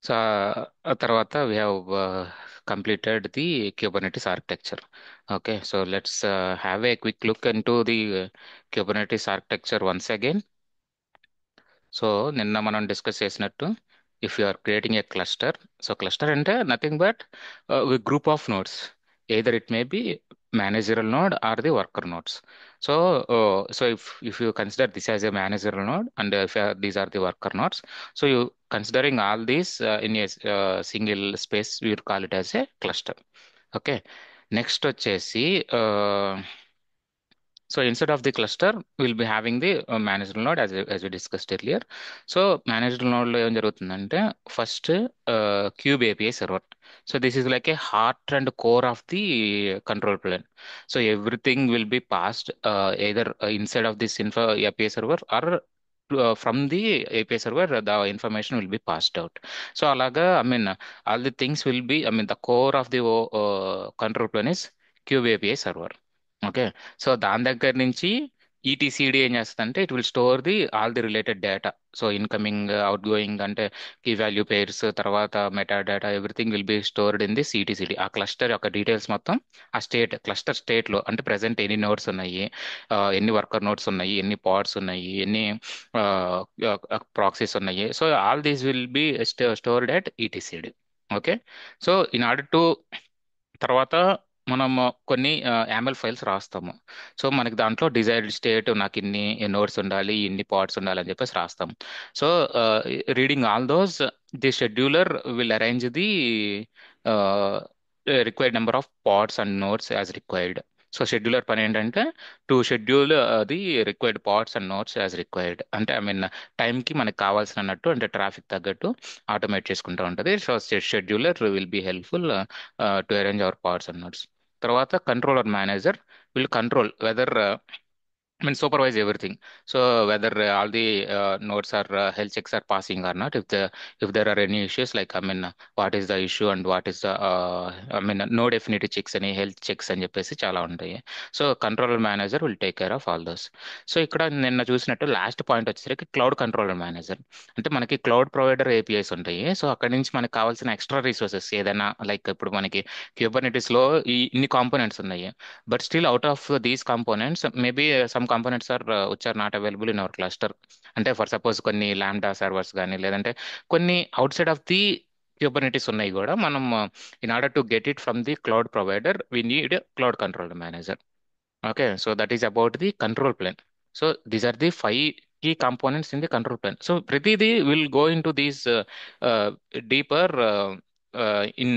So ఆ తర్వాత we have completed the Kubernetes architecture. Okay, so let's have a quick look into the Kubernetes architecture once again. So నిన్న మనం discuss చేసినట్టు if you are creating a cluster, so cluster అంటే nothing but group of nodes, either it may be managerial node or the worker nodes. So so if you consider this as a managerial node and if these are the worker nodes, so you considering all these in a single space, you call it as a cluster. Okay, next వచ్చేసి so instead of the cluster, we'll be having the managerial node as we discussed earlier. So managerial node లో ఏం జరుగుతుందంటే first cube API server. So this is like a heart and core of the control plane. So everything will be passed either inside of this info API server or from the API server, the information will be passed out. So అలాగా I mean all the things will be, I mean the core of the control plane is kube API server. Okay, so దాని దగ్గర నుంచి ETCD ఏం చేస్తుందంటే it will store the all the related data. So incoming out going అంటే key value pairs, తర్వాత meta data, everything will be stored in the ETCD. ఆ cluster యొక్క details మొత్తం ఆ క్లస్టర్ స్టేట్ లో అంటే ప్రెసెంట్ ఎన్ని నోడ్స్ ఉన్నాయి, ఎన్ని వర్కర్ నోడ్స్ ఉన్నాయి, ఎన్ని పాడ్స్ ఉన్నాయి, ఎన్ని ప్రాక్సీస్ ఉన్నాయి. So all these will be stored at ETCD. Okay, so in order to తర్వాత మనం కొన్ని యామల్ ఫైల్స్ రాస్తాము. సో మనకి దాంట్లో డిజైర్డ్ స్టేట్, నాకు ఇన్ని నోట్స్ ఉండాలి, ఇన్ని పార్ట్స్ ఉండాలి అని చెప్పేసి రాస్తాం. So reading all those, the scheduler will arrange the required number of parts and notes as required. So scheduler పని ఏంటంటే to schedule the required parts and notes as required. అంటే ఐ మీన్ టైంకి మనకి కావాల్సిన అన్నట్టు, అంటే ట్రాఫిక్ తగ్గట్టు automate చేసుకుంటూ ఉంటుంది. So scheduler will be helpful to arrange our parts and nodes. తర్వాత controller manager will control whether, I mean supervise everything. So whether all the nodes are health checks are passing or not. If there are any issues, like I mean what is the issue and what is the I mean no definite checks, any health checks అని చెప్పేసి చాలా ఉంటాయి. So controller manager will take care of all those. So ఇక్కడ నిన్న చూసినట్టు last point వచ్చేసరికి cloud controller manager. అంటే మనకి క్లౌడ్ ప్రొవైడర్ ఏపీఐస్ ఉంటాయి. సో అక్కడ నుంచి మనకి కావాల్సిన ఎక్స్ట్రా రిసోర్సెస్ ఏదైనా, లైక్ ఇప్పుడు మనకి క్యూబర్నెటిస్ లో ఇన్ని కాంపోనెంట్స్ ఉన్నాయి. But still, out of these components, maybe some components are which are not available in our cluster. అంటే ఫర్ సపోజ్ కొన్ని లాంబ్డా సర్వర్స్ కానీ, లేదంటే కొన్ని outside of the Kubernetes ఉన్నాయి కూడా, మనం in order to get it from the cloud provider we need cloud control manager. Okay, so that is about the control plane. So these are the five key components in the control plane. So Pritidi will go into these deeper in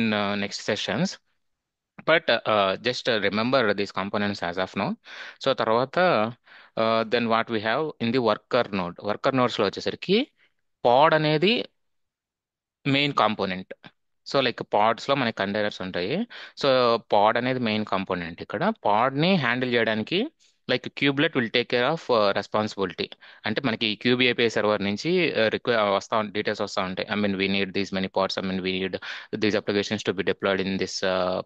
next sessions. But just remember these components as of now. So తర్వాత then what we have in the worker nodes లో వచ్చేసరికి pod అనేది main component. So like pods లో మనకి containers ఉంటాయి. So పాడ్ అనేది main component. ఇక్కడ పాడ్ ని హ్యాండిల్ చేయడానికి like kubelet will take care of responsibility. అంటే మనకి క్యూబ్ ఏపీఐ సర్వర్ నుంచి డీటెయిల్స్ వస్తా ఉంటాయి. I mean we need these many pods, I mean we need these applications to be deployed in this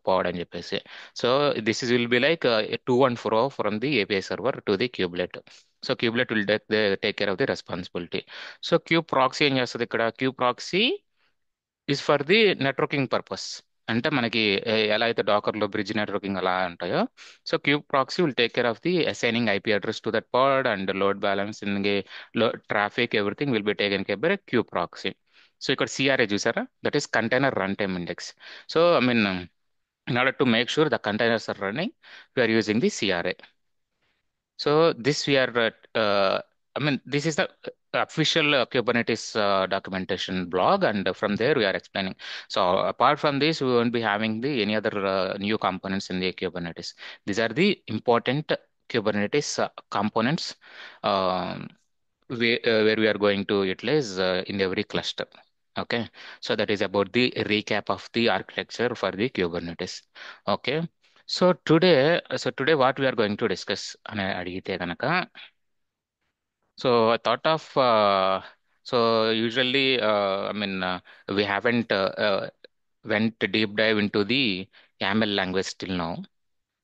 pod అని చెప్పేసి. So this is will be like to and fro from the API server to the kubelet. So kubelet will take care of the responsibility. So kube proxy ఏం చేస్తుంది ఇక్కడ? Cube proxy is for the networking purpose. అంటే మనకి ఎలా అయితే Dakar లో bridge networking అలా ఉంటాయో, so kube proxy will take care of the assigning IP address to that pod and load balancing, traffic, everything will be taken care by kube proxy. So ఇక్కడ CRA చూసారా, that is container runtime index. So I mean in order to make sure the containers are running, we are using the CRA. So this we are, I mean, this is the official Kubernetes documentation blog, and from there we are explaining. So apart from this, we won't be having the any other new components in the Kubernetes. These are the important Kubernetes components where we are going to utilize in every cluster. Okay, so that is about the recap of the architecture for the Kubernetes. Okay. So today what we are going to discuss అని అడిగితే కనుక, so I thought of so usually I mean we haven't went deep dive into the YAML language till now.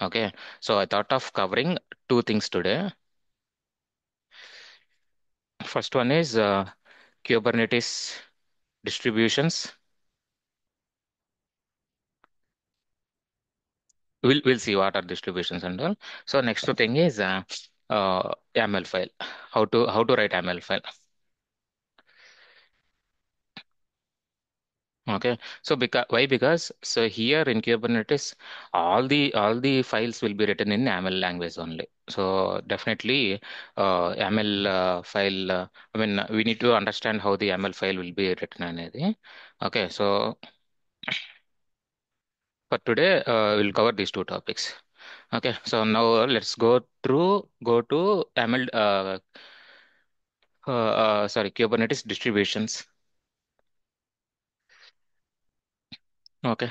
Okay, so I thought of covering two things today. First one is Kubernetes distributions, we'll see what are distributions and all. So next thing is YAML file. How to write YAML file. Okay, so because so here in Kubernetes, all the files will be written in YAML language only. So definitely, YAML file. I mean, we need to understand how the YAML file will be written అనేది. Okay, so for today, we'll cover these two topics. Okay, so now let's go to YAML. Sorry, Kubernetes distributions. Okay.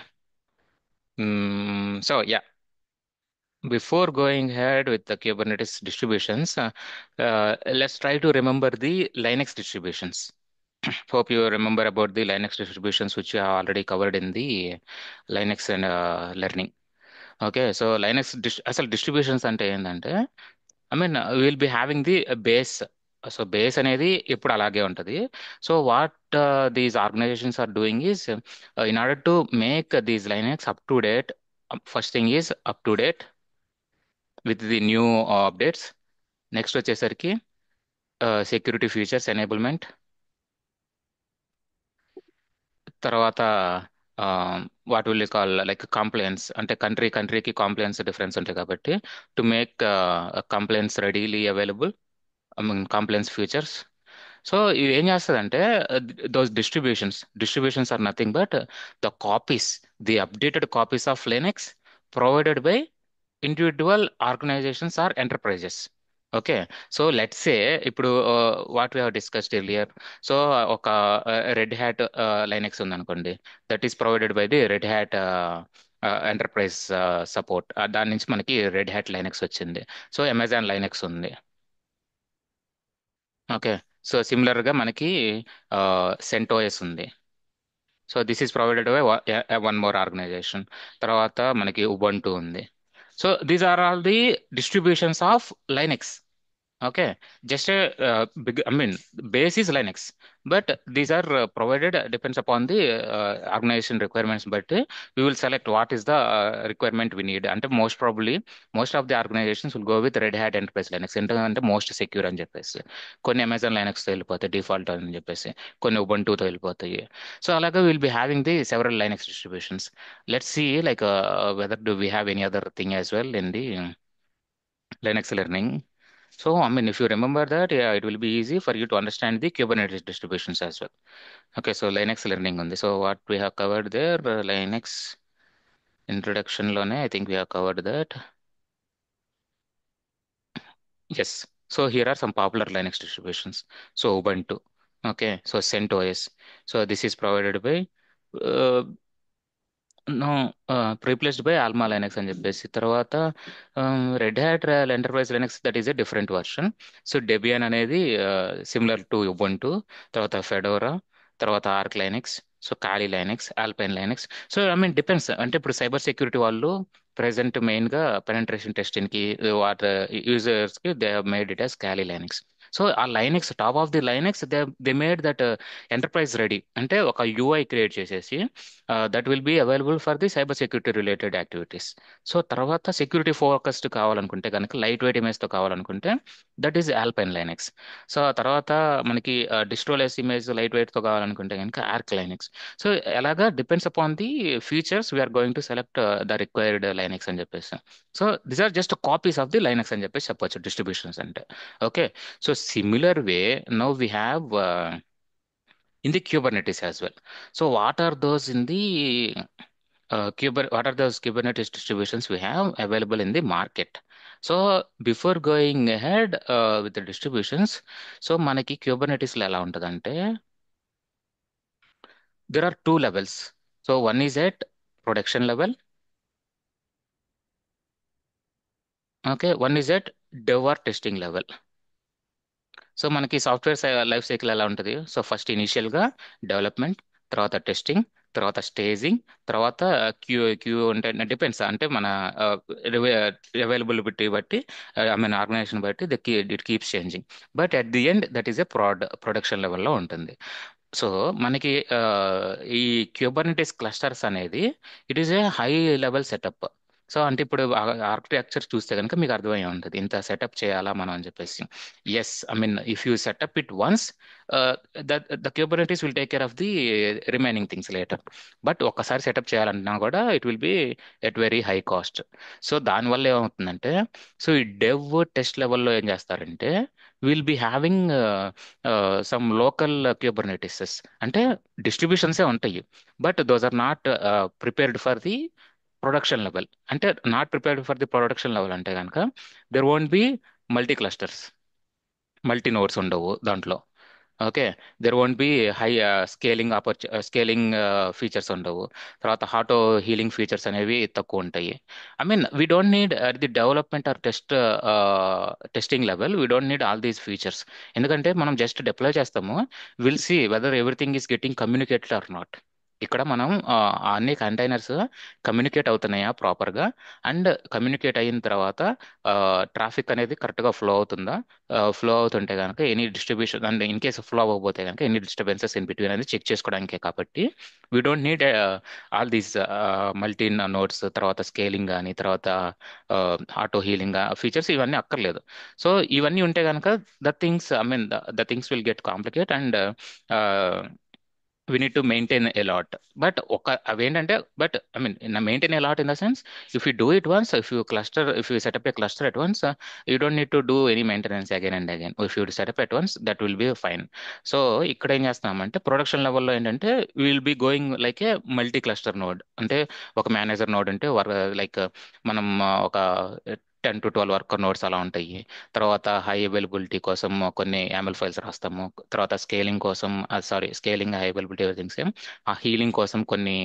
So yeah, before going ahead with the Kubernetes distributions, let's try to remember the Linux distributions. Hope you remember about the Linux distributions, which you have already covered in the Linux and learning. Okay, so అసలు distributions అంటే ఏంటంటే I mean will be having the base. So base అనేది ఇప్పుడు అలాగే ఉంటుంది. So what these organizations are doing is in order to make these Linux up to date. First thing is up to date with the new updates. Next వచ్చేసరికి security features enablement. తర్వాత what will call like compliance, అంటే కంట్రీకి compliance difference ఉంటాయి కాబట్టి to make complaints readily available, I mean complaints features. So ఇది ఏం చేస్తుందంటే those distributions are nothing but the copies, the updated copies of Linux provided by individual organizations or enterprises. Okay, so let's say ఇప్పుడు what we have discussed earlier. So ఒక Red Hat Linux ఉందనుకోండి, that is provided by the Red Hat enterprise support. దాని నుంచి మనకి Red Hat Linux వచ్చింది. So Amazon Linux ఉంది. Okay, so సిమిలర్గా మనకి సెంటోఎస్ ఉంది. So this is provided by one more organization. తర్వాత మనకి ఉబంటు ఉంది. So these are all the distributions of Linux. Okay, just a big, I mean, base is Linux, but these are provided depends upon the organization requirements. But we will select what is the requirement we need. And most probably, most of the organizations will go with Red Hat Enterprise Linux. ఎందుకంటే most secure అని చెప్పేసి. కొన్ని Amazon లైనక్స్తో వెళ్ళిపోతాయి default అని చెప్పేసి, కొన్ని ఉబంటుతో వెళ్ళిపోతాయి. So అలాగా will be having the several Linux distributions. Let's see like whether do we have any other thing as well in the Linux learning. So, I mean, if you remember that, yeah, it will be easy for you to understand the Kubernetes distributions as well. Okay, so Linux learning on this. So, what we have covered there, Linux introduction lone, I think we have covered that. Yes. So, here are some popular Linux distributions. So, Ubuntu. Okay, so CentOS. So, this is provided by uh, no replaced by Alma Linux అని చెప్పేసి. తర్వాత Red Hat enterprise Linux, that is a different version. So Debian అనేది similar to Ubuntu. తర్వాత Fedora, తర్వాత Arch Linux, so Kali Linux, Alpine Linux. So I mean depends. అంటే ఇప్పుడు cyber security వాళ్ళు present main గా పెనట్రేషన్ టెస్టింగ్ కి what users కి they made it as Kali Linux. So ఆ Linux, top of the Linux, they made that enterprise ready, అంటే ఒక UI create చేసేసి that will be available for the cyber security related activities. So తర్వాత security focused కావాలనుకుంటే కనుక, light weight ఇమేజ్తో కావాలనుకుంటే, that is Alpine Linux. So ఆ తర్వాత మనకి డిస్ట్రోలెస్ ఇమేజ్ లైట్ వెయిట్తో కావాలనుకుంటే కనుక ఆర్క్ లైనక్స్. సో ఎలాగా depends upon the features we're going to select the required Linux అని చెప్పేసి. So these are just copies of the Linux అని చెప్పేసి చెప్పొచ్చు డిస్ట్రిబ్యూషన్స్ అంటే. Okay, so similar way now we have in the Kubernetes as well. So what are those Kubernetes distributions we have available in the market? So before going ahead with the distributions, so మనకి Kubernetes లో ఎలా ఉంటుందంటే, there are two levels. So one is at production level. Okay, one is at dev or testing level. So మనకి software life cycle ఎలా ఉంటుంది? So first ఇనిషియల్గా development, తర్వాత testing, తర్వాత స్టేజింగ్, తర్వాత క్యూ క్యూ అంటే డిపెండ్స్, అంటే మన అవైలబిలిటీ బట్టి, ఐ మీన్ ఆర్గనైజేషన్ బట్టి it keeps changing. But at the end that is a production లెవెల్లో ఉంటుంది. సో మనకి ఈ క్యూబర్నెటిస్ క్లస్టర్స్ అనేది it is a high level setup. So అంటే ఇప్పుడు ఆర్కిటెక్చర్ చూస్తే కనుక మీకు అర్థమై ఉంటుంది ఇంత సెటప్ చేయాలా మనం అని చెప్పేసి. Yes, I mean if you set up it once, the Kubernetes will take care of the remaining things later. But ఒక్కసారి సెటప్ చేయాలన్నా కూడా it will be at very high cost. So దానివల్ల ఏమవుతుందంటే, సో ఈ డెవ్ టెస్ట్ లెవెల్లో ఏం చేస్తారంటే, will be having some local Kuberneteses, అంటే డిస్ట్రిబ్యూషన్సే ఉంటాయి, but those are not prepared for the production level. అంటే not prepared for the production level అంటే కనుక there won't be multi clusters, multi nodes ఉండవు దాంట్లో. Okay, there won't be high scaling features ఉండవు. తర్వాత ఆటో హీలింగ్ ఫీచర్స్ అనేవి తక్కువ ఉంటాయి. I mean we don't need at the development or testing level, we don't need all these features. ఎందుకంటే మనం just deploy చేస్తాము, will see whether everything is getting communicated or not. ఇక్కడ మనం అన్ని containers communicate అవుతున్నాయా ప్రాపర్గా, అండ్ కమ్యూనికేట్ అయిన తర్వాత ట్రాఫిక్ అనేది కరెక్ట్గా ఫ్లో అవుతుందా. ఫ్లో అవుతుంటే కనుక any distribution, and in case flow అవ్వకపోతే కనుక ఎనీ డిస్టర్బెన్సెస్ ఇన్ బిట్వీన్ అనేది చెక్ చేసుకోవడానికే. కాబట్టి we don't need all these multi notes, తర్వాత స్కేలింగ్ కానీ, తర్వాత ఆటో హీలింగ్ ఫీచర్స్, ఇవన్నీ అక్కర్లేదు. సో ఇవన్నీ ఉంటే కనుక the things, I mean the things will get complicate, and we need to maintain a lot. But ఒక అవేంటంటే, but I mean maintain a lot in the sense, if you do it once, if you set up a cluster at once, you don't need to do any maintenance again and again. If you set up at once, that will be fine. So ఇక్కడ ఏం చేస్తున్నామంటే, production లెవెల్లో ఏంటంటే will be going like a multi cluster node. అంటే ఒక manager node అంటే like మనం ఒక 10 to 12 వర్కర్ నోడ్స్ అలా ఉంటాయి. తర్వాత హై అవైలబిలిటీ కోసం కొన్ని యామల్ ఫైల్స్ రాస్తాము. తర్వాత స్కేలింగ్ కోసం, స్కేలింగ్ హై అవైలబిలిటీ థింగ్స్, ఆ హీలింగ్ కోసం కొన్ని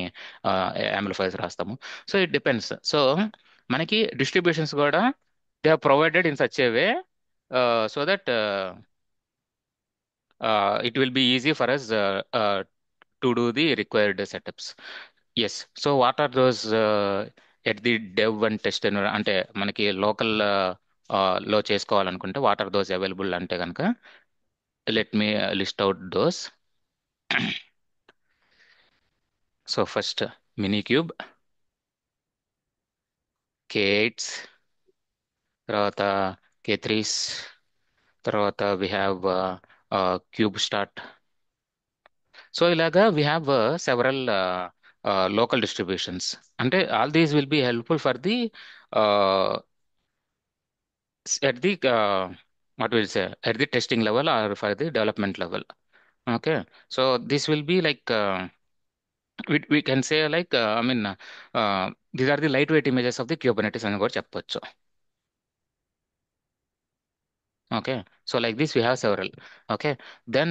యామల్ ఫైల్స్ రాస్తాము. So it depends. సో మనకి డిస్ట్రిబ్యూషన్స్ కూడా they are provided in such a way, so that it will be easy for us to do the required setups. Yes. So what are those at the dev and test అంటే మనకి local లో చేసుకోవాలనుకుంటే what are those available అంటే కనుక, let me list out those. So first minikube, K8s, తర్వాత K3s, తర్వాత we have kube start. So ఇలాగా we have several local distributions. అంటే all these will be helpful for the at the what will say, at the testing level or for the development level. Okay, so this will be like we can say like I mean these are the lightweight images of the Kubernetes అని కూడా చెప్పొచ్చు. Okay, so like this we have several. Okay, then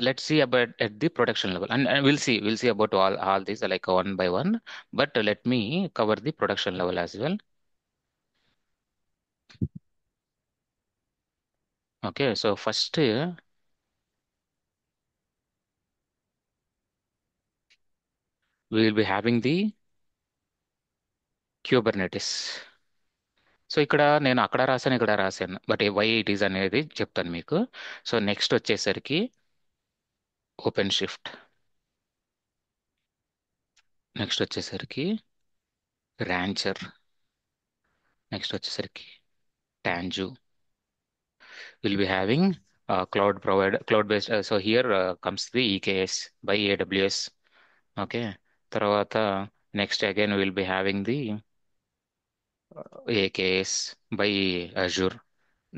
let's see about at the production level, and we'll see about all these like one by one. But let me cover the production level as well. Okay, so first we will be having the Kubernetes. So ఇక్కడ నేను అక్కడ రాశాను, ఇక్కడ రాశాను, but why it is అనేది చెప్తాను మీకు. So next వచ్చేసరికి ఓపెన్ షిఫ్ట్, నెక్స్ట్ వచ్చేసరికి ర్యాంచర్, నెక్స్ట్ వచ్చేసరికి Tanzu. Will be having cloud based. So here comes the EKS by AWS. Okay, తర్వాత next again will be having the AKS by Azure.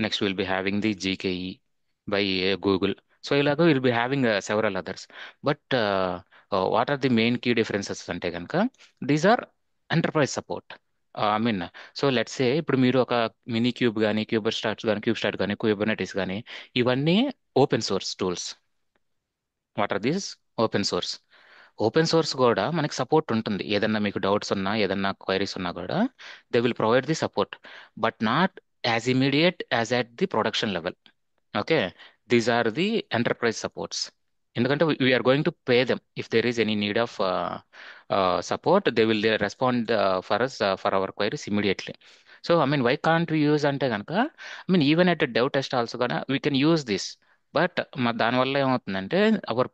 Next, we'll be having the GKE by Google. So, ilago we'll be having several others. But what are the main key differences అంటే కనుక, these are enterprise support. I mean, so let's say ఇప్పుడు మీరు ఒక minikube కానీ, kube start కానీ, Kubernetes కానీ, ఇవన్నీ open source tools. What are these? Open source. Open source కూడా మనకి సపోర్ట్ ఉంటుంది. ఏదన్నా మీకు డౌట్స్ ఉన్నా, ఏదన్నా క్వైరీస్ ఉన్నా కూడా they will provide the support, but not as immediate as at the production level. Okay, these are the enterprise supports. ఎందుకంటే we're going to pay them if there is any need of support, they will respond for us for our queries immediately. So I mean why can't we use అంటే కనుక, I mean even at dev test also కనుక we can use this. But దానివల్ల ఏమవుతుందంటే hour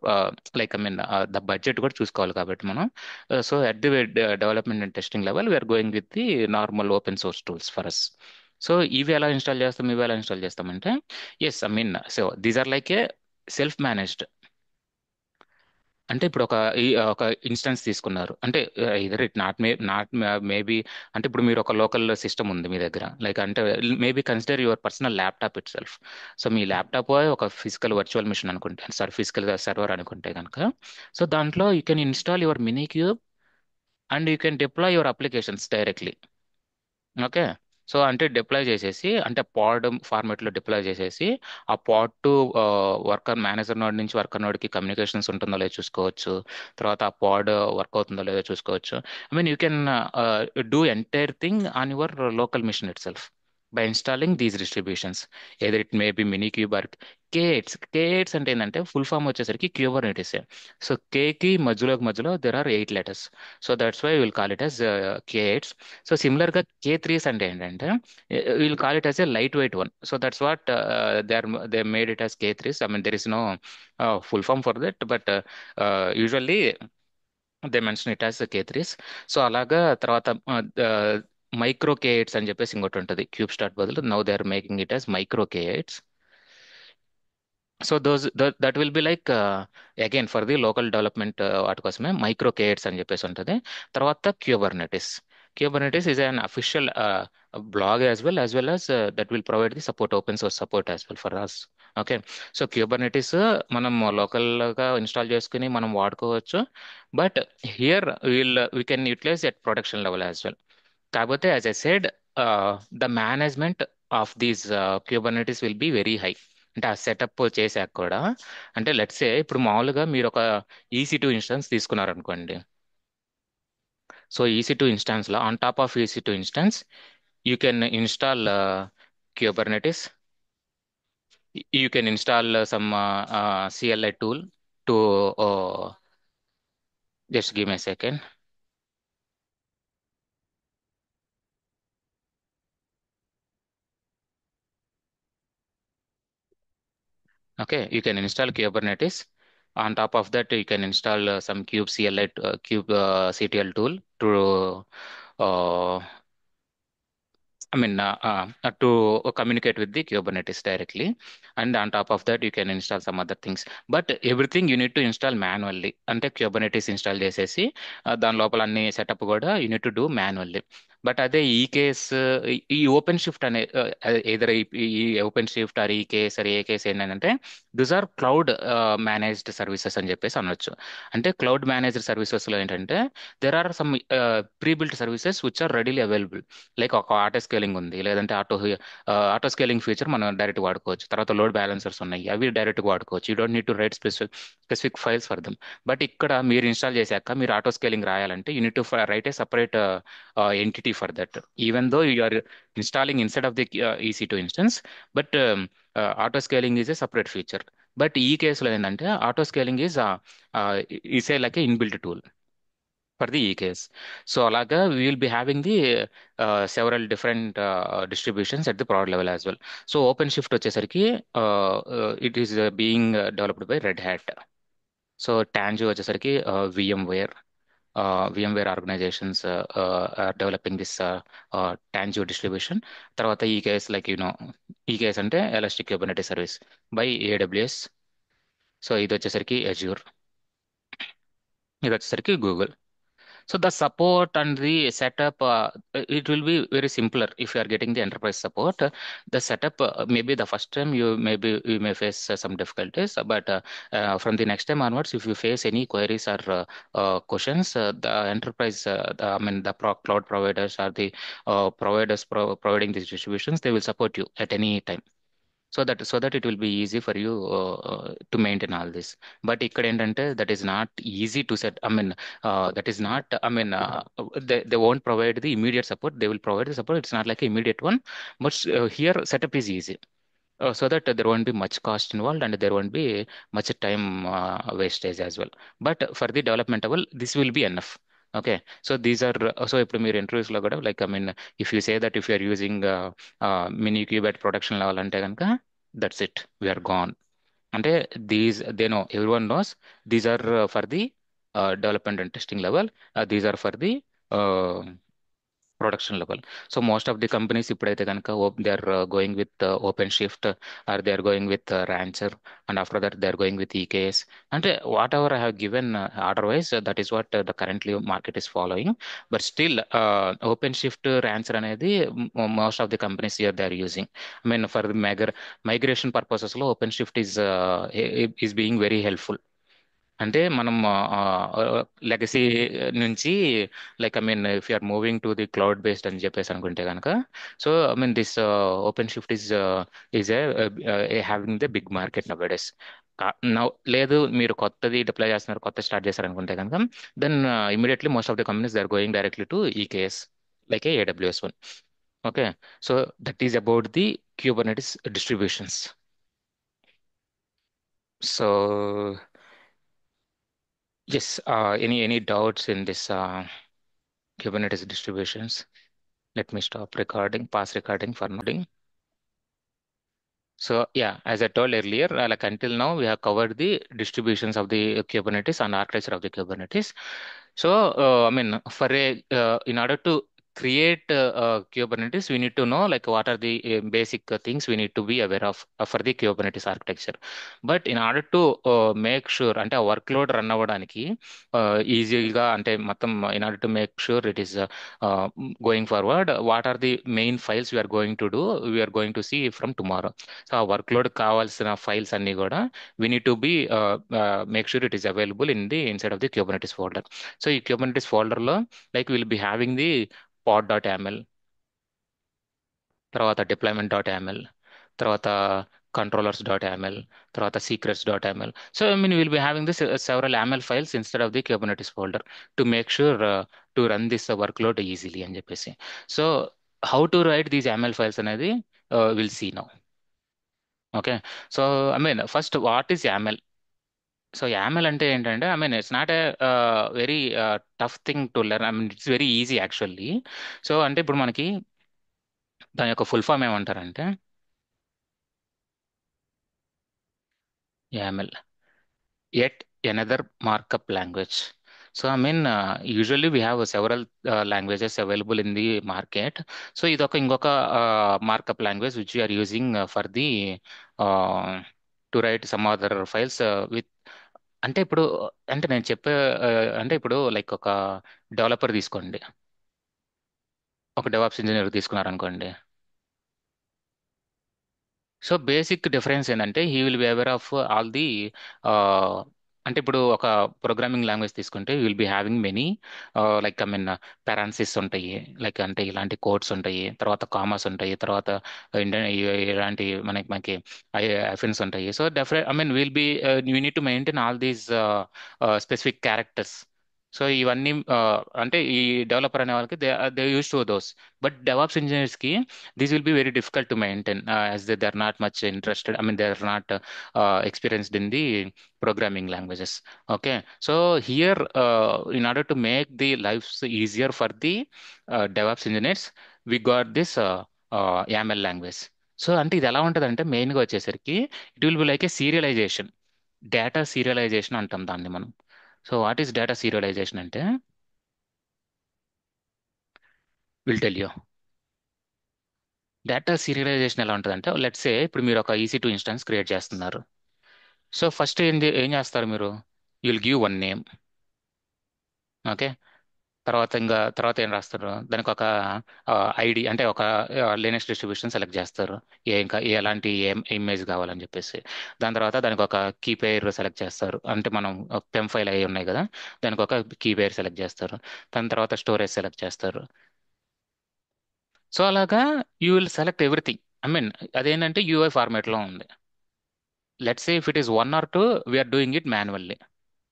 like I mean the budget కూడా చూసుకోవాలి కాబట్టి మనం, so at the development and testing level we're going with the normal open source tools for us. So ఇవి ఎలా install చేస్తాం, ఇవి ఎలా ఇన్స్టాల్ చేస్తామంటే, yes I mean so these are like a self managed. అంటే ఇప్పుడు ఒక ఇన్స్టెన్స్ తీసుకున్నారు అంటే, ఇదర్ ఇట్ నాట్ మేబీ, అంటే ఇప్పుడు మీరు ఒక లోకల్ సిస్టమ్ ఉంది మీ దగ్గర, లైక్ అంటే maybe consider your personal laptop it self. So me laptop ఒక ఫిజికల్ వర్చువల్ మిషన్ అనుకుంటే, సారీ ఫిజికల్ సర్వర్ అనుకుంటే కనుక, సో దాంట్లో you can install your mini cube and you can deploy your applications directly. Okay. So అంటే deploy చేసేసి, అంటే పాడ్ format లో deploy చేసేసి, ఆ పాడ్ టు వర్కర్ మేనేజర్ నోడ్ నుంచి వర్కర్ నోడ్ కి కమ్యూనికేషన్స్ ఉంటుందో లేదో చూసుకోవచ్చు. తర్వాత ఆ పాడ్ వర్క్ అవుతుందో లేదో చూసుకోవచ్చు. I mean you can do entire thing on your local machine itself by installing these distributions. Either it may be minikube or K eights అంటే ఏంటంటే ఫుల్ ఫామ్ వచ్చేసరికి క్యూబర్నెటిస్. సో కి మధ్యలో there are 8 letters. So that's why will call it as K eights. So similar గా K3s అంటే ఏంటంటే will call it as a lightweight one. So that's what they made it as K3s. I mean there is no full form for that, but usually they mention it as K3s. So అలాగా తర్వాత micro K8s అని చెప్పేసి ఇంకోటి ఉంటుంది kube start బదులు, now they are making it as micro K8s. So that will be like again for the local development వాటి కోసమే micro K8s అని చెప్పేసి ఉంటుంది. తర్వాత Kubernetes is an official blog as well as that will provide the support, open source support as well for us. Okay. So Kubernetes మనం local గా install చేసుకుని మనం వాడుకోవచ్చు. But here we can utilize at production level as well. కాకపోతే as I said, the management of these Kubernetes will be very high. అంటే ఆ setup చేశాక కూడా, అంటే లెట్స్ సే ఇప్పుడు మామూలుగా మీరు ఒక EC2 ఇన్స్టెన్స్ తీసుకున్నారనుకోండి. సో EC2 ఇన్స్టాన్స్ లో on top of EC2 instance you can install Kubernetes, you can install some CLI tool to, just give me a second. Okay, you can install Kubernetes. On top of that, you can install some Cube CLI, Cube CTL tool to, uh, to communicate with the Kubernetes directly. And on top of that, you can install some other things. But everything you need to install manually. అంటే Kubernetes install చేసేసి దాని లోపల అన్ని setup కూడా you need to do manually. But అదే EKS, ఈ OpenShift అనే either ఈ OpenShift or EKS or AKS ఏంటంటే this are cloud managed services అని చెప్పేసి అనొచ్చు. అంటే క్లౌడ్ మేనేజ్డ్ సర్వీసెస్ లో ఏంటంటే there are some prebuilt services which are readily available. Like ఒక ఆటో స్కేలింగ్ ఉంది, లేదంటే ఆటో స్కేలింగ్ ఫీచర్ మనం డైరెక్ట్ వాడుకోవచ్చు. తర్వాత లోడ్ బ్యాలెన్సర్స్ ఉన్నాయి, అవి డైరెక్ట్ వాడుకోవచ్చు. You don't need to right specific files for them. But ఇక్కడ మీరు ఇన్స్టాల్ చేశాక మీరు ఆటో స్కేలింగ్ రాయాలంటే you need to right A separate entity for that, even though you are installing instead of the EC2 instance. But auto scaling is a separate feature. But ఈ కేసులో ఏంటంటే auto scaling is a like a inbuilt tool for the ఈ case. So అలాగా we will be having the several different distributions at the product level as well. So OpenShift వచ్చేసరికి it is being developed by Red Hat. So Tanzu వచ్చేసరికి VMware. VMware organizations are developing this Tango distribution. తర్వాత EKS, like EKS అంటే elastic Kubernetes service by AWS. So ఇది వచ్చేసరికి Azure, ఇది వచ్చేసరికి Google. So the support and the setup, it will be very simpler if you are getting the enterprise support. The setup, maybe the first time you may face some difficulties, but from the next time onwards, if you face any queries or questions, the enterprise, cloud providers or the providers providing these distributions, they will support you at any time. So that it will be easy for you to maintain all this. But ఇక్కడ ఏంటంటే that is not easy to set. That is not. They won't provide the immediate support. They will provide the support. It's not like an immediate one. But here setup is easy. So that there won't be much cost involved and there won't be much time wastage as well. But for the development level, this will be enough. Okay. So these are, so ఇప్పుడు మీరు interviews లో కూడా like if you say that if you are using minikube at production level అంటే కనుక that's it, we're gone. అంటే they know everyone knows these are for the development and testing level, these are for the production level. So most of the companies ఇప్పుడైతే కనుక they are going with OpenShift, or they are going with Rancher, and after that they are going with EKS. అంటే whatever I have given order wise, that is what the currently market is following. But still OpenShift Rancher అనేది most of the companies here they are using. I mean for migration purposes లో OpenShift is being very helpful. అంటే మనం legacy నుంచి, like I mean if you're moving to the cloud based అని చెప్పేసి అనుకుంటే కనుక, so I mean this OpenShift is a having the big market nowadays. Now లేదు, మీరు కొత్తది డిప్లాయ్ చేస్తున్నారు, కొత్త స్టార్ట్ చేస్తారు అనుకుంటే కనుక, then immediately most of the companies they are going directly to EKS, like a AWS one. Okay. So that is about the Kubernetes distributions. So yes, any doubts in this Kubernetes distributions? Let me stop recording, pause recording for now. So yeah, as I told earlier, like until now we have covered the distributions of the Kubernetes and architecture of the Kubernetes. So I mean, in order to create Kubernetes, we need to know like what are the basic things we need to be aware of for the Kubernetes architecture. But in order to make sure అంటే ఆ work load run అవ్వడానికి ఈజీగా అంటే మొత్తం, in order to make sure it is going forward, what are the main files we are going to see from tomorrow. So ఆ work load కావాల్సిన files అన్ని కూడా we need to be make sure it is available in the inside of the Kubernetes folder. So ఈ Kubernetes folder లో like we'll be having the pod.yaml, తర్వాత deployment.yaml, తర్వాత controllers.yaml, తర్వాత secrets.yaml. So I mean we'll be having this several YAML files instead of the Kubernetes folder to make sure to run this workload easily అని చెప్పేసి. So how to write these YAML files అనేది we'll see now. Okay. So I mean first, what is YAML? So YAML అంటే ఏంటంటే, I mean it's not a very tough thing to learn. I mean it's very easy actually. So అంటే ఇప్పుడు మనకి దాని యొక్క full form ఏమంటారంటే YAML, yet another markup language. So I mean usually we have several languages available in the market. So ఇదొక ఇంకొక markup language which we are using for the uh, to write some other files with. అంటే ఇప్పుడు, అంటే నేను చెప్పే అంటే ఇప్పుడు like ఒక డెవలపర్ తీసుకోండి, ఒక డెవాప్స్ ఇంజనీర్ తీసుకున్నారనుకోండి. సో బేసిక్ డిఫరెన్స్ ఏంటంటే he will be aware of all the అంటే ఇప్పుడు ఒక ప్రోగ్రామింగ్ లాంగ్వేజ్ తీసుకుంటే will be having many like I mean parenthesis ఉంటాయి, లైక్ అంటే ఇలాంటి కోడ్స్ ఉంటాయి, తర్వాత కామర్స్ ఉంటాయి, తర్వాత ఇలాంటి మనకి ఐఫిన్స్ ఉంటాయి. So definite I mean will be you need to maintain all these specific characters. So ఇవన్నీ అంటే ఈ డెవలపర్ అనే వాళ్ళకి they use to those. But DevOps engineers కి this will be very difficult to maintain as they are not much interested. I mean, they are not experienced in the programming languages. Okay, so here in order to make the lives easier for the DevOps engineers, we got this YAML language. So అంటే ఇది ఎలా ఉంటుంది అంటే మెయిన్గా వచ్చేసరికి it will be like a serialization, data serialization అంటాం దాన్ని మనం. So what is data serialization అంటే, will tell you. Data serialization ఎలా ఉంటుందంటే, లెట్స్ సే ఇప్పుడు మీరు ఒక EC2 ఇన్స్టాన్స్ క్రియేట్ చేస్తున్నారు. సో ఫస్ట్ ఏం చేస్తారు మీరు, you'll give one name. Okay. తర్వాత ఏం రాస్తారు, దానికి ఒక ఐడి అంటే ఒక లినక్స్ డిస్ట్రిబ్యూషన్ సెలెక్ట్ చేస్తారు, ఇంకా ఎలాంటి ఇమేజ్ కావాలని చెప్పేసి. దాని తర్వాత దానికి ఒక కీ పేర్ సెలెక్ట్ చేస్తారు, అంటే మనం పెమ్ ఫైల్ అయి ఉన్నాయి కదా, దానికి ఒక కీ పేర్ సెలెక్ట్ చేస్తారు. దాని తర్వాత స్టోరేజ్ సెలెక్ట్ చేస్తారు. సో అలాగా you will select everything. I mean అదేంటంటే UI ఫార్మాట్ లో ఉంది. Let's say if it is one or two, we are doing it manually.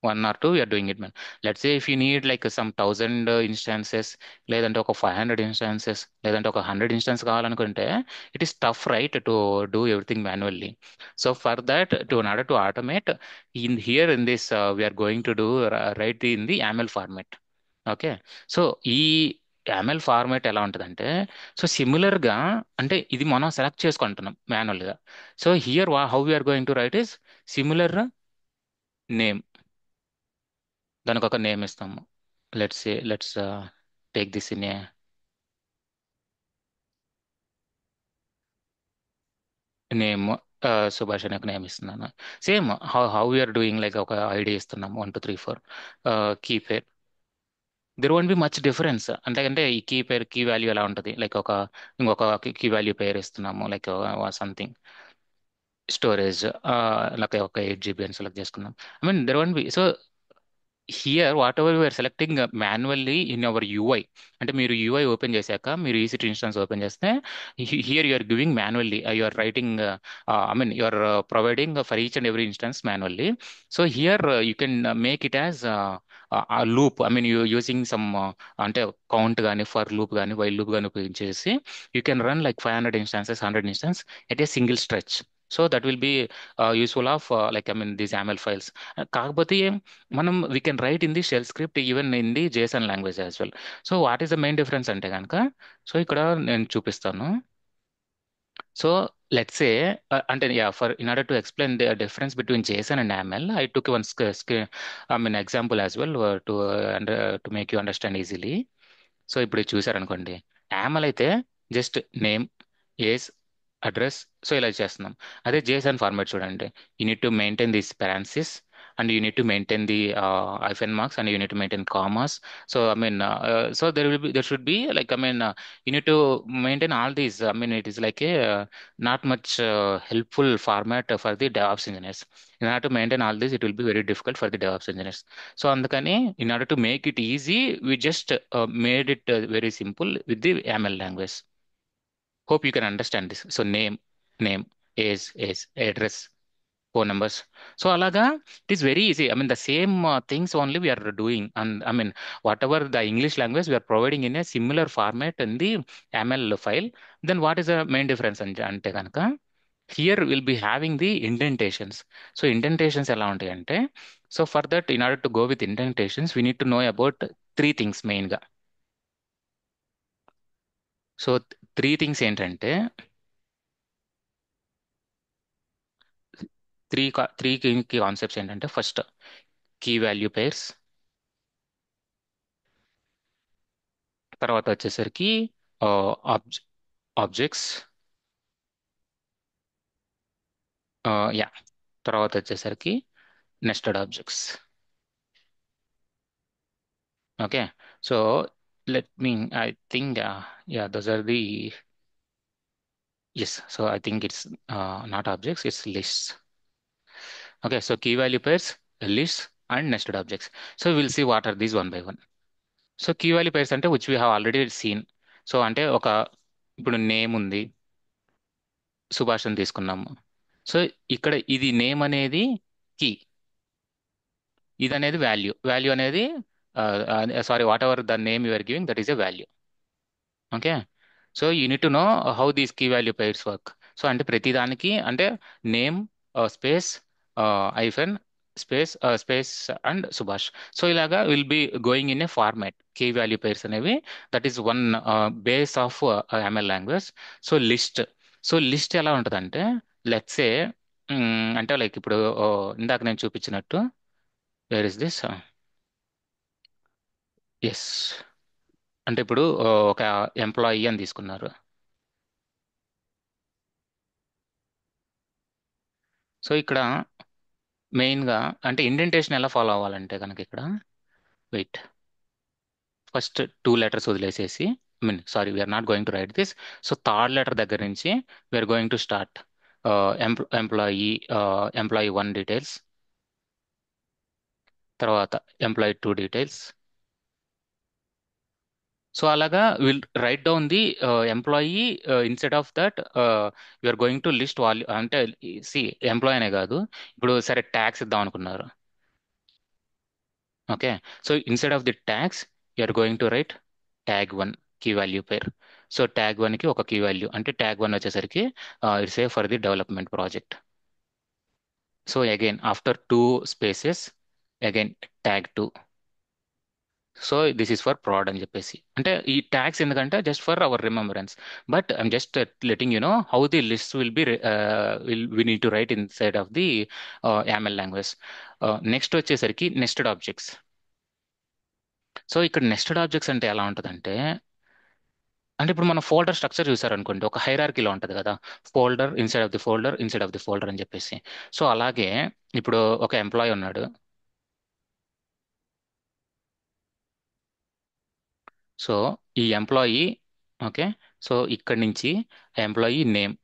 One or two, we are doing it man. Let's say if you need like some 1,000 instances, లేదంటే ఒక 500 instances, లేదంటే ఒక 100 instances కావాలనుకుంటే, it is tough, right, to do everything manually. So for that, in order to automate, in here in this, we are going to do write in the YAML format. Okay. So ఈ YAML format ఎలా ఉంటుందంటే, so similar గా అంటే ఇది మనం select చేసుకుంటున్నాం manual గా. So here how we're going to write is, similar name, దానికి ఒక నేమ్ ఇస్తాము. Let's take this in a name. Subhash అని ఒక నేమ్ ఇస్తున్నాను. Same how how you're doing, like ఒక ఐడి ఇస్తున్నాము 1 2 3 4 key pair. There won't be much difference. అంటే ఈ కీ పేర్ కీ వాల్యూ ఎలా ఉంటుంది, లైక్ ఇంకొక కీ వాల్యూ పేర్ ఇస్తున్నాము, లైక్ సంథింగ్ స్టోరేజ్, లైక్ ఒక 8 GB అని సెలెక్ట్ చేసుకున్నాం. I mean there won't be. So here whatever you're selecting manually in our UI, అంటే మీరు యూఐ ఓపెన్ చేశాక, మీరు ఈసీ ఇన్స్టాన్స్ ఓపెన్ చేస్తే, here you're giving manually, you're writing, I mean you're providing for each and every instance manually. So here you can make it as loop, I mean using some, అంటే count కానీ, for loop కానీ, while loop కానీ ఉపయోగించేసి you can run like 500 instances, 100 instance at a single stretch. So that will be useful of, like I mean these YAML files. కాకపోతే మనం we can write in the shell script even in the JSON language as well. So what is the main difference అంటే కనుక, so ఇక్కడ నేను చూపిస్తాను. So let's say, అంటే yeah, for in order to explain the difference between JSON and YAML, I took one I mean example as well, to to make you understand easily. So ఇప్పుడు ఇది చూసారనుకోండి, YAML అయితే just name, age, address, so ఇలా చేస్తున్నాం. అదే JSON format చూడండి, you need to maintain this parenthesis, and you need to maintain the hyphen marks, and you need to maintain commas. So I mean, so there should be, like I mean, you need to maintain all these. I mean, it is like a not much helpful format for the DevOps engineers. In order to maintain all this, it will be very difficult for the DevOps engineers. So అందుకని, in order to make it easy, we just made it very simple with the YAML language. Hope you can understand this. So name, age, address, phone numbers. So alaga, it is very easy. I mean, the same things only we are doing, and I mean, whatever the English language we are providing in a similar format in the YAML file. Then what is the main difference ante ganaka? Here we'll be having the indentations. So indentations ఎలా ఉంటాయి అంటే, so for that, in order to go with indentations, we need to know about three things main గా. So three things ఏంటంటే, three key concepts ఏంటంటే, first key value pairs, తర్వాత వచ్చేసరికి objects, yeah, తర్వాత వచ్చేసరికి nested objects. Okay. So let me, I think, yeah, those are the, yes, so I think it's not objects, it's lists. Okay. So key value pairs, lists and nested objects. So will see what are these one by one. So key value pairs అంటే which we have already scene. So అంటే ఇప్పుడు name ఉంది, సుభాష్ అని తీసుకున్నాము. So ఇక్కడ ఇది name అనేది key, ఇది అనేది వాల్యూ అనేది, sorry, whatever the name you are giving, that is a value. Okay. So you need to know how these key value pairs work. So అంటే ప్రతి దానికి, అంటే name, space, hyphen, space and Subhash. So ఇలాగా will be going in a format key value pairs అనేవి. That is one base of ML language. So list ఎలా ఉంటుందంటే, let's ఏ, అంటే like ఇప్పుడు, ఇందాక నేను చూపించినట్టు, వేర్ ఇస్ దిస్, ఎస్, అంటే ఇప్పుడు ఒక ఎంప్లాయీ అని తీసుకున్నారు. సో ఇక్కడ మెయిన్గా, అంటే ఇండెంటేషన్ ఎలా ఫాలో అవ్వాలంటే కనుక, ఇక్కడ వెయిట్, ఫస్ట్ 2 లెటర్స్ వదిలేసేసి, I mean sorry, we're not going to write this. So third letter దగ్గర నుంచి we're going to start employee, employee 1 details, తర్వాత ఎంప్లాయీ 2 డీటెయిల్స్. సో అలాగా will write down the employee. Instead of that, you're going to list value, అంటే సి, employee అనే కాదు, ఇప్పుడు సరే ట్యాక్స్ ఇద్దాం అనుకున్నారు. Okay. So instead of the tags, you're going to right tag 1 key value pair. So tag 1కి ఒక కీ వాల్యూ, అంటే tag 1 వచ్చేసరికి it's a for the development project. So again after 2 spaces, again tag 2. So this is for prod అని చెప్పేసి, అంటే ఈ tags ఎందుకంటే just for our remembrance. But I'm just letting you know how the list will be will we need to write inside of the YAML language. Next వచ్చేసరికి nested objects. So ఇక్కడ nested objects అంటే ఎలా ఉంటుందంటే, అంటే ఇప్పుడు మనం folder structure చూసారనుకోండి, ఒక హైరార్కీలో ఉంటుంది కదా, folder inside of the folder inside of the folder అని చెప్పేసి. సో అలాగే ఇప్పుడు ఒక ఎంప్లాయీ ఉన్నాడు. సో ఈ ఎంప్లాయీ, ఓకే, సో ఇక్కడ నుంచి ఎంప్లాయీ నేమ్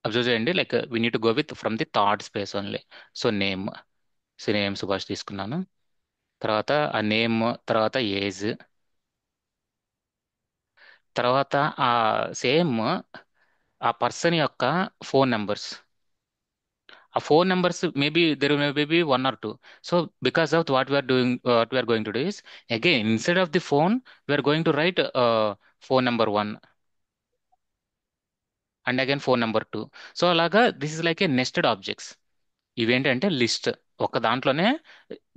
అబ్జర్వ్ చేయండి, like we need to go with from the third space only. So name, so name Subhash తీసుకున్నాను. తర్వాత ఆ నేమ్, తర్వాత ఏజ్, తర్వాత ఆ సేమ్ ఆ పర్సన్ యొక్క ఫోన్ నెంబర్స్. ఆ phone numbers maybe there may be one or two. So because of what we're doing, what we're going to do is again instead of the phone we're going to write phone number one and again phone number two. So అలాగా this is like a nested objects. ఇవేంటంటే list ఒక దాంట్లోనే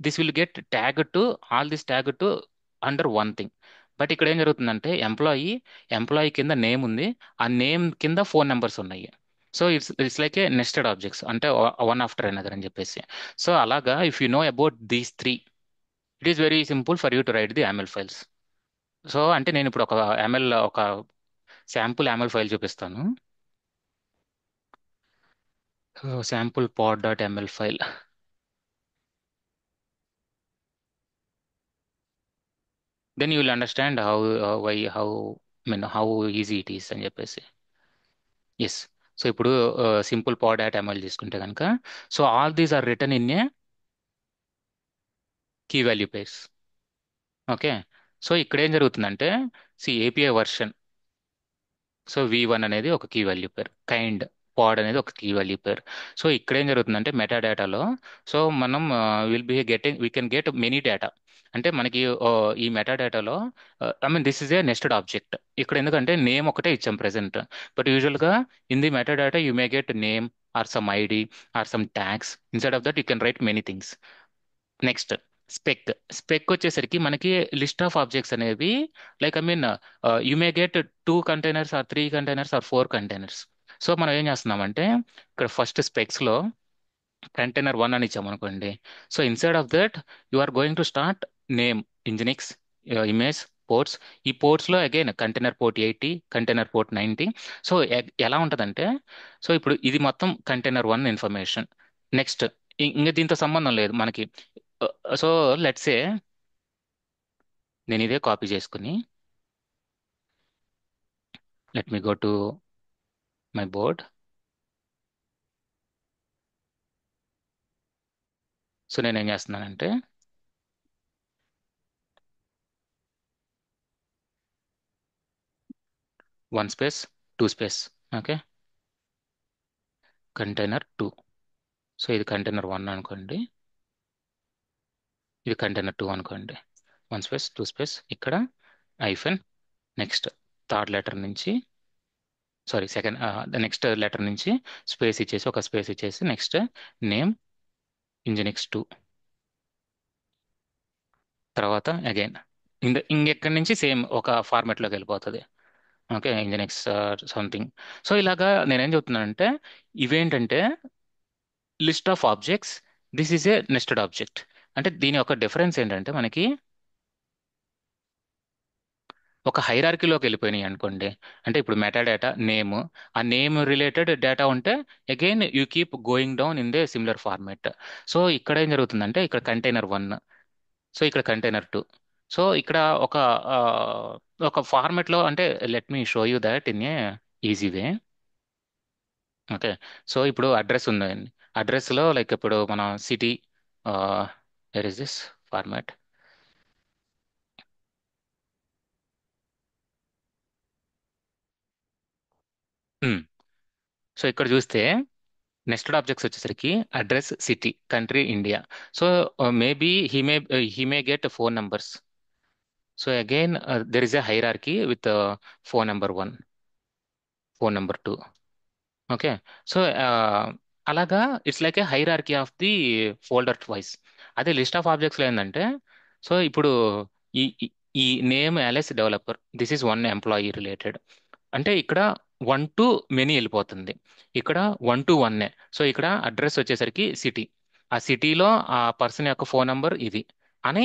this will get tag to all this tag to under one thing. But ఇక్కడ ఏం జరుగుతుందంటే employee కింద name ఉంది, ఆ నేమ్ కింద ఫోన్ నెంబర్స్ ఉన్నాయి. So it's like a nested objects, అంటే వన్ ఆఫ్టర్ అనదర్ అని చెప్పేసి. సో అలాగా if you know about these three, it is very simple for you to write the YAML files. So అంటే నేను ఇప్పుడు ఒక యామెల్, ఒక శాంపుల్ యామెల్ ఫైల్ చూపిస్తాను. Sample pod dot ML file. Then you will understand how why how mean how easy it is అని చెప్పేసి. Yes. So ఇప్పుడు simple pod at ML తీసుకుంటే కనుక, so all these are written in a key value pairs. Okay. So ఇక్కడ ఏం జరుగుతుందంటే, C API version, so V1 అనేది ఒక కీ వాల్యూ పేర్, కైండ్ పాడ్ అనేది ఒక కీ వాల్యూ పేర్. సో ఇక్కడ ఏం జరుగుతుందంటే మెటా డేటాలో, సో మనం will be getting we can get many data. అంటే మనకి ఈ మెటా డేటాలో I mean this is a nested object. ఇక్కడ ఎందుకంటే నేమ్ ఒకటే ఇచ్చాం ప్రెసెంట్, బట్ యూజువల్గా in the meta data you may get name or some ID are some tags. Inside of that you can right many things. Next spec. Spec వచ్చేసరికి మనకి list of objects అనేవి, like I mean you may get two containers or three containers or four containers. So మనం ఏం చేస్తున్నామంటే ఇక్కడ first specs లో container one అని ఇచ్చామనుకోండి. So inside of that you are going to start name, nginx, image, ports. ఈ ports లో again container port 80, container port 90. So ఎలా ఉంటదంటే, సో ఇప్పుడు ఇది మొత్తం కంటైనర్ వన్ ఇన్ఫర్మేషన్. నెక్స్ట్ ఇంకా దీంతో సంబంధం లేదు మనకి. సో లెట్స్ ఏ నేను ఇదే కాపీ చేసుకుని, let me go to my board. So నేను ఏం చేస్తున్నానంటే one space, two space, okay, container two. So ఇది కంటైనర్ వన్ అనుకోండి, ఇది కంటైనర్ టూ అనుకోండి. వన్ స్పేస్, టూ స్పేస్, ఇక్కడ ఐఫెన్, నెక్స్ట్ థర్డ్ లెటర్ నుంచి, సారీ సెకండ్, నెక్స్ట్ లెటర్ నుంచి స్పేస్ ఇచ్చేసి, ఒక స్పేస్ ఇచ్చేసి, నెక్స్ట్ నేమ్ ఇంజినిక్స్ టూ. తర్వాత అగైన్ ఇంకెక్కడి నుంచి సేమ్ ఒక ఫార్మాట్లోకి వెళ్ళిపోతుంది. Okay, Nginx something. సో ఇలాగా నేనేం చెప్తున్నానంటే, ఇవేంటంటే list of objects, this is A nested object. అంటే దీని యొక్క డిఫరెన్స్ ఏంటంటే మనకి ఒక హైరార్కీలోకి వెళ్ళిపోయినాయి అనుకోండి. అంటే ఇప్పుడు మెటా డేటా నేమ్, ఆ నేమ్ రిలేటెడ్ డేటా ఉంటే again you keep going down in they similar format. So ఇక్కడ ఏం జరుగుతుందంటే ఇక్కడ కంటైనర్ వన్, సో ఇక్కడ కంటైనర్ టూ. సో ఇక్కడ ఒక ఆ, ఒక ఫార్మాట్లో, అంటే let me show you that in a easy way. Okay. So ఇప్పుడు అడ్రస్ ఉందండి. అడ్రస్లో లైక్ ఇప్పుడు మన city, where is this format. So ఇక్కడ చూస్తే నెస్టెడ్ ఆబ్జెక్ట్స్ వచ్చేసరికి address, city, country, India. So maybe he may get phone numbers. So again there is a hierarchy with phone number one, phone number two. Okay. So అలాగా it's like a hierarchy of the folder wise. అదే list of ఆబ్జెక్ట్స్లో ఏంటంటే so ఇప్పుడు ఈ ఈ ఈ name LS developer, this is one employee related. అంటే ఇక్కడ వన్ టు మెనీ వెళ్ళిపోతుంది. ఇక్కడ వన్ టు వన్నే. సో ఇక్కడ అడ్రస్ వచ్చేసరికి సిటీ, ఆ సిటీలో ఆ పర్సన్ యొక్క ఫోన్ నంబర్ ఇది అని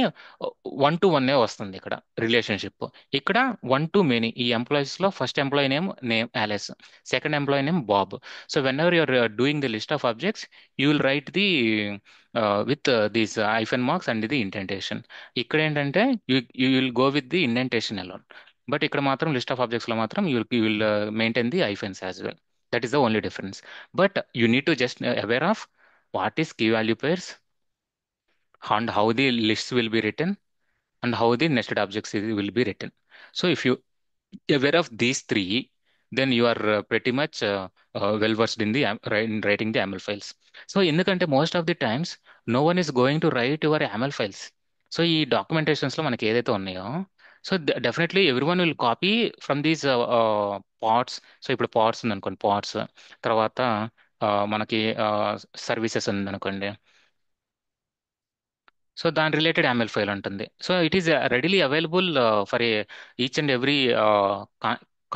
వన్ టు వన్నే వస్తుంది ఇక్కడ రిలేషన్షిప్. ఇక్కడ వన్ టు మెనీ, ఈ ఎంప్లాయీస్ లో first employee name name Alice, second employee name Bob. So whenever you're doing the list of objects, you will write the with these hyphen marks and the indentation. ఇక్కడ ఏంటంటే you will go with the indentation alone. But ఇక్కడ మాత్రం list of objects లో మాత్రం you will maintain the hyphens as well. That is the only difference. But you need to just aware of what is key value pairs and how the lists will be written and how the nested objects will be written. So if you aware of these three, then you are pretty much well versed in the in writing the YAML files. So ఎందుకంటే most of the times no one is going to write your YAML files. So ఈ documentations లో మనకి ఏదైతే ఉన్నాయో, so definitely everyone will copy from these parts. So ఇప్పుడు parts ఉంది అనుకోండి, parts తర్వాత మనకి సర్వీసెస్ ఉంది అనుకోండి, సో దాని రిలేటెడ్ YAML ఫైల్ ఉంటుంది. So it is readily available for each and every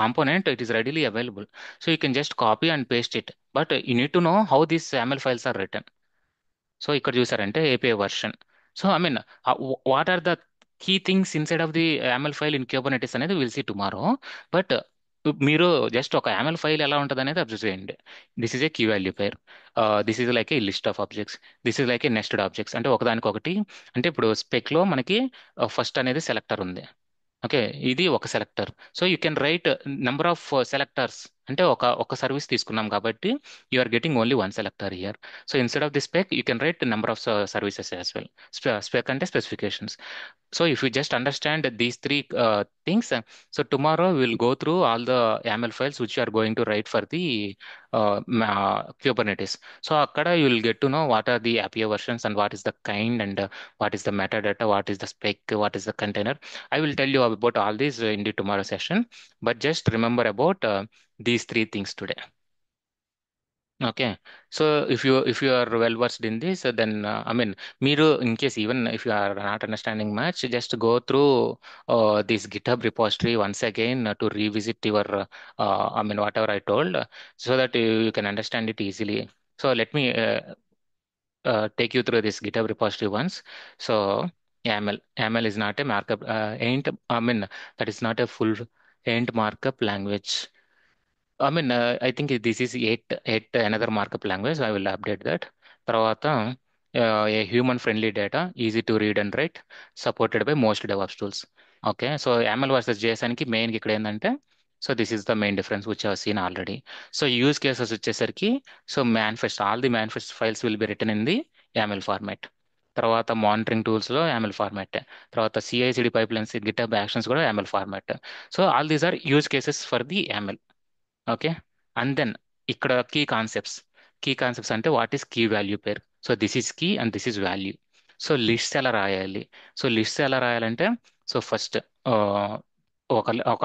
component. It is readily available. So you can just copy and paste it. But you need to know how these YAML files are written. So ఇక్కడ చూసారంటే API version. So I mean what are the key things inside of the YAML file in Kubernetes అనేది will see tomorrow. But మీరు జస్ట్ ఒక YAML file ఎలా ఉంటుంది అనేది observe చేయండి. This is a key value pair, this is like a list of objects, this is like a nested objects. అంటే ఒకదానికొకటి. అంటే ఇప్పుడు స్పెక్ లో మనకి ఫస్ట్ అనేది సెలెక్టర్ ఉంది. ఓకే, ఇది ఒక selector. So you can write number of selectors. అంటే ఒక సర్వీస్ తీసుకున్నాం కాబట్టి you are getting only one selector here. So instead of the spec you can write number of services as well. Spec అంటే specifications. So if you just understand these three things, so tomorrow we will go through all the YAML files which you are going to write for the Kubernetes. So akkada you will get to know what are the API versions and what is the kind and what is the metadata, what is the spec, what is the container. I will tell you about all these in the tomorrow session. But just remember about these three things today. Okay, so if you are well versed in this, then I mean, Miro, in case even if you are not understanding much, just go through this GitHub repository once again to revisit your, I mean, whatever I told, so that you can understand it easily. So let me take you through this GitHub repository once. So YAML is not a markup, ain't, I mean, that is not a full ain't markup language. I mean, I think this is eight another markup language. I will update that. తర్వాత a human friendly data, easy to read and write, supported by most DevOps tools. Okay, so YAML versus JSON కి main ఇక్కడ ఏంటంటే, so this is the main difference which have seen already. So use cases వచ్చేసరికి, so manifest, all the manifest files will be written in the YAML format. తర్వాత monitoring టూల్స్లో YAML format. తర్వాత CI/CD pipelines, GitHub actions కూడా YAML format. So all these are use cases for the YAML. Okay, and then ఇక్కడ key concepts అంటే what is key value pair. So this is key and this is value. So lists ఎలా రాయాలి. So lists ఎలా రాయాలంటే, so first ఒక ఒక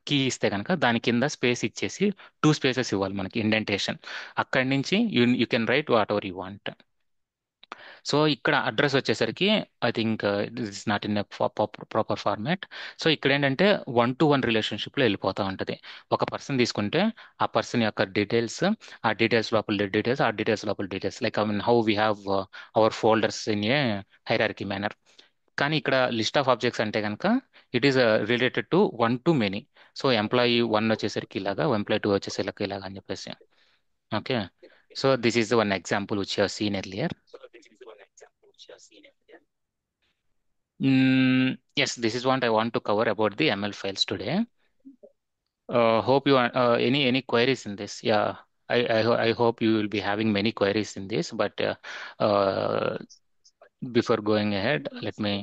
key ఇస్తే కనుక దాని కింద స్పేస్ ఇచ్చేసి 2 స్పేసెస్ ఇవ్వాలి మనకి ఇండెంటేషన్. అక్కడి నుంచి you can right what ever you want. So ఇక్కడ అడ్రస్ వచ్చేసరికి I think this is not in proper format. So ఇక్కడ ఏంటంటే వన్ టు వన్ రిలేషన్షిప్లో వెళ్ళిపోతూ ఉంటుంది. ఒక పర్సన్ తీసుకుంటే ఆ పర్సన్ యొక్క డీటెయిల్స్, ఆ డీటెయిల్స్ లోపల డీటెయిల్స్, ఆ డీటెయిల్స్ లోపల details, like I mean how we have our folders in a hierarchy manner. కానీ ఇక్కడ లిస్ట్ ఆఫ్ ఆబ్జెక్ట్స్ అంటే కనుక it is related to one to many. So employee 1 వచ్చేసరికి ఇలాగా, ఎంప్లాయీ 2 వచ్చేసరికి ఇలాగా అని చెప్పేసి. Okay, so this is one example which you seen earlier. Yes, this is what I want to cover about the ML files today. Hope you any queries in this? Yeah, I hope you will be having many queries in this. But uh, before going ahead, let me